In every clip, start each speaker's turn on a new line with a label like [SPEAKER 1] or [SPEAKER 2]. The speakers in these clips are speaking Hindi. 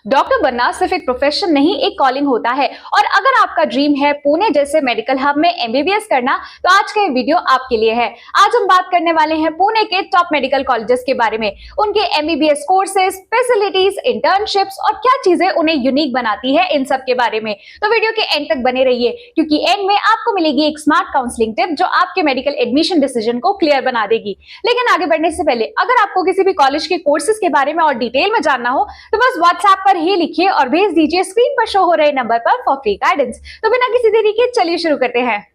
[SPEAKER 1] डॉक्टर बनना सिर्फ एक प्रोफेशन नहीं, एक कॉलिंग होता है। और अगर आपका ड्रीम है पुणे जैसे मेडिकल हब में एमबीबीएस करना, तो आज का ये वीडियो आपके लिए है। आज हम बात करने वाले हैं पुणे के टॉप मेडिकल कॉलेजेस के बारे में, उनके एमबीबीएस कोर्सेज, फैसिलिटीज, इंटर्नशिप्स और क्या चीजें उन्हें यूनिक बनाती है, इन सब के बारे में। तो वीडियो के एंड तक बने रहिए, क्योंकि एंड में आपको मिलेगी एक स्मार्ट काउंसलिंग टिप जो आपके मेडिकल एडमिशन डिसीजन को क्लियर बना देगी। लेकिन आगे बढ़ने से पहले अगर आपको किसी भी कॉलेज के कोर्सेज के बारे में और डिटेल में जानना हो, तो बस व्हाट्सएप पर ही लिखिए और भेज दीजिए स्क्रीन पर शो हो रहे नंबर पर फॉर फ्री गाइडेंस। तो बिना किसी देरी के चलिए शुरू करते हैं।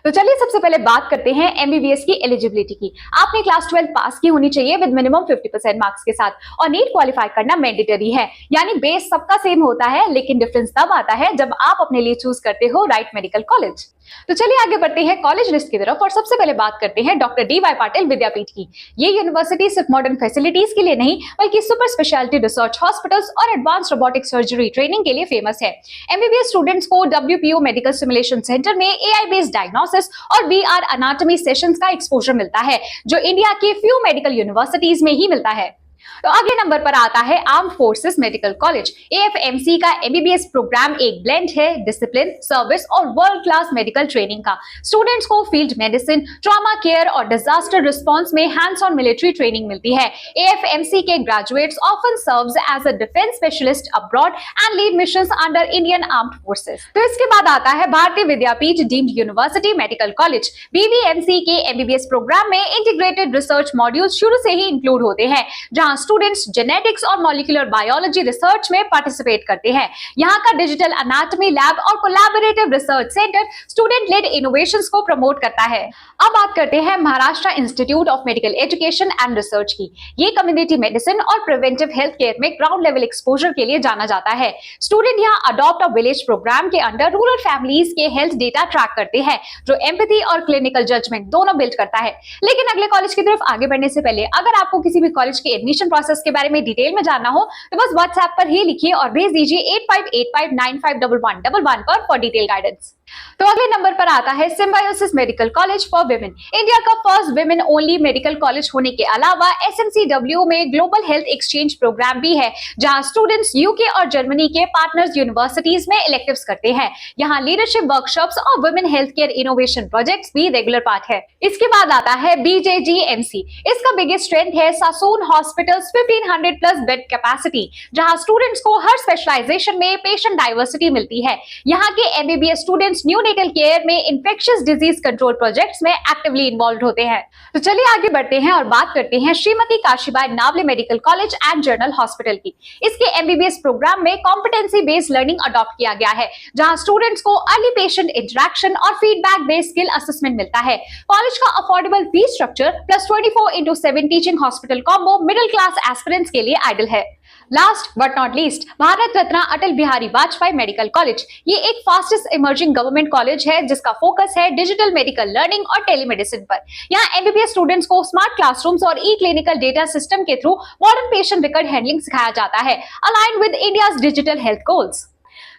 [SPEAKER 1] तो चलिए सबसे पहले बात करते हैं एमबीबीएस की एलिजिबिलिटी की। आपने क्लास 12 पास की होनी चाहिए विद मिनिमम 50% मार्क्स के साथ, और नीट क्वालिफाई करना मैंडेटरी है। यानी बेस सबका सेम होता है, लेकिन डिफरेंस तब आता है जब आप अपने लिए चूज करते हो राइट मेडिकल कॉलेज। तो चलिए आगे बढ़ते हैं कॉलेज लिस्ट की तरफ, और सबसे पहले बात करते हैं डॉक्टर डी.वाई. पाटिल विद्यापीठ की। ये यूनिवर्सिटी सिर्फ मॉडर्न फैसिलिटीज के लिए नहीं, बल्कि सुपर स्पेशलिटी रिसर्च हॉस्पिटल्स और एडवांस रोबोटिक सर्जरी ट्रेनिंग के लिए फेमस है। एमबीबीएस स्टूडेंट्स को WPO मेडिकल सिमुलेशन सेंटर में AI बेस्ड डायग्नोसिस और VR एनाटॉमी सेशंस का एक्सपोजर मिलता है, जो इंडिया के फ्यू मेडिकल यूनिवर्सिटीज में ही मिलता है। तो अगले नंबर पर आता है arm forces medical college. AFMC का एमबीबीएस प्रोग्राम एक ब्लेंड है डिसिप्लिन, सर्विस और वर्ल्ड क्लास मेडिकल ट्रेनिंग का। स्टूडेंट्स को फील्ड मेडिसिन, ट्रॉमा केयर और डिजास्टर रिस्पांस में हैंड्स ऑन मिलिट्री ट्रेनिंग मिलती है। AFMC के graduates often serves as a defence specialist abroad and lead missions under Indian armed forces. तो इसके बाद आता है Bharatiya Vidyapeeth deemed university medical college. BVMC के एमबीबीएस प्रोग्राम में इंटीग्रेटेड रिसर्च मॉड्यूल शुरू से ही इंक्लूड होते हैं, जहां स्टूडेंट्स जेनेटिक्स और मॉलिक्यूलर बायोलॉजी रिसर्च में पार्टिसिपेट करते हैं। यहाँ का डिजिटल एनाटॉमी लैब और collaborative research centre student led innovations को प्रमोट करता है। अब बात करते हैं Maharashtra institute of medical education and research की। ये कम्युनिटी मेडिसिन और प्रिवेंटिव हेल्थ केयर में ग्राउंड लेवल एक्सपोजर के लिए जाना जाता है। स्टूडेंट यहाँ अडॉप्ट अ विलेज प्रोग्राम के अंडर रूरल फैमिलीज के हेल्थ डेटा ट्रैक करते हैं, जो एम्पैथी और क्लिनिकल जजमेंट दोनों बिल्ड करता है। लेकिन अगले कॉलेज की तरफ आगे बढ़ने से पहले अगर आपको किसी भी कॉलेज के एडमिशन प्रोसेस के बारे में डिटेल में जानना हो, तो बस व्हाट्सएप पर ही लिखिए और भेज दीजिए 8585951111 पर फॉर डिटेल गाइडेंस। तो अगले नंबर पर आता है Symbiosis medical college for women. India का first women only medical college होने के अलावा SMCW में ग्लोबल हेल्थ एक्सचेंज प्रोग्राम भी है, जहां स्टूडेंट्स UK और जर्मनी के पार्टनर्स यूनिवर्सिटीज में इलेक्टिव्स करते हैं। यहां लीडरशिप वर्कशॉप्स और women health care innovation projects भी रेगुलर पार्ट है। इसके बाद आता है BJGMC। इसका बिगेस्ट स्ट्रेंथ है सासून हॉस्पिटल्स 1500 प्लस बेड कैपेसिटी, जहां स्टूडेंट्स को हर स्पेशलाइजेशन में पेशेंट डाइवर्सिटी मिलती है। यहाँ के एमबीबीएस स्टूडेंट्स न्यूनेटल केयर में इंफेक्शियस डिजीज कंट्रोल प्रोजेक्ट्स में एक्टिवली इन्वॉल्व होते हैं। तो चलिए आगे बढ़ते हैं और बात करते हैं Shrimati Kashibai Navale medical college and general hospital की। इसके एमबीबीएस प्रोग्राम में कॉम्पिटेंसी बेस्ड लर्निंग अडॉप्ट किया गया है, जहां स्टूडेंट्स को अर्ली पेशेंट इंटरेक्शन और फीडबैक बेस्ड स्किल असेसमेंट मिलता है। कॉलेज का affordable fees structure plus 24/7 teaching hospital combo middle class aspirants के लिए आइडियल है। Last but not least, Bharat Ratna Atal Bihari Vajpayee medical college. ये एक फास्टेस्ट इमर्जिंग गवर्नमेंट कॉलेज है, जिसका फोकस है डिजिटल मेडिकल लर्निंग और टेलीमेडिसिन पर। यहाँ एमबीबीएस स्टूडेंट्स को स्मार्ट क्लासरूम्स और ई-क्लिनिकल डेटा सिस्टम के through modern patient record handling सिखाया जाता है, aligned with India's digital health goals.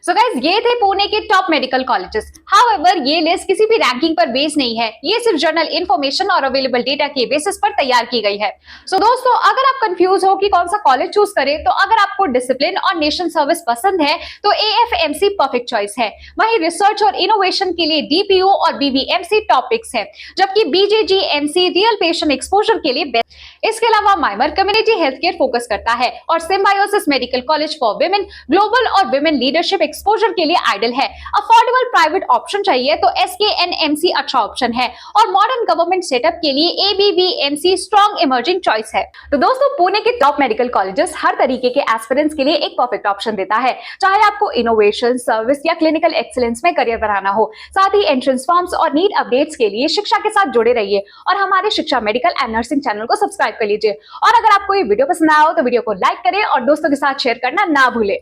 [SPEAKER 1] So guys, ये थे पुणे के टॉप मेडिकल कॉलेजेस। हाउएवर, ये लिस्ट किसी भी रैंकिंग पर बेस नहीं है, ये सिर्फ जर्नल इंफॉर्मेशन और अवेलेबल डेटा के बेसिस पर तैयार की गई है। सो दोस्तों, अगर आप कंफ्यूज हो कि कौन सा कॉलेज चूज करें, तो अगर आपको डिसिप्लिन और नेशन सर्विस पसंद है, तो AFMC परफेक्ट चॉइस है। वहीं रिसर्च और इनोवेशन के लिए DPO और BVMC टॉप पिक्स है, जबकि BJGMC रियल पेशेंट एक्सपोजर के लिए बेस्ट। इसके अलावा माइमर कम्युनिटी हेल्थ केयर फोकस करता है, और symbiosis medical college for women global और विमेन लीडरशिप एक्सपोजर के लिए आइडियल है। अफोर्डेबल प्राइवेट ऑप्शन चाहिए तो SKNMC अच्छा ऑप्शन है, और मॉडर्न गवर्नमेंट सेटअप के लिए ABVMC स्ट्रॉन्ग इमर्जिंग चॉइस है। तो दोस्तों, पुणे के टॉप मेडिकल कॉलेजेस हर तरीके के एस्पिरेंट्स के लिए एक परफेक्ट ऑप्शन देता है, चाहे आपको इनोवेशन, सर्विस या क्लिनिकल एक्सीलेंस में करियर बनाना हो। साथ ही एंट्रेंस फॉर्म्स और नीट अपडेट्स के लिए शिक्षा के साथ जुड़े रहिए, और हमारे शिक्षा मेडिकल एंड नर्सिंग चैनल को सब्सक्राइब कर लीजिए। और अगर आपको ये वीडियो पसंद आया हो, तो वीडियो को लाइक करें और दोस्तों के साथ शेयर करना ना भूलें।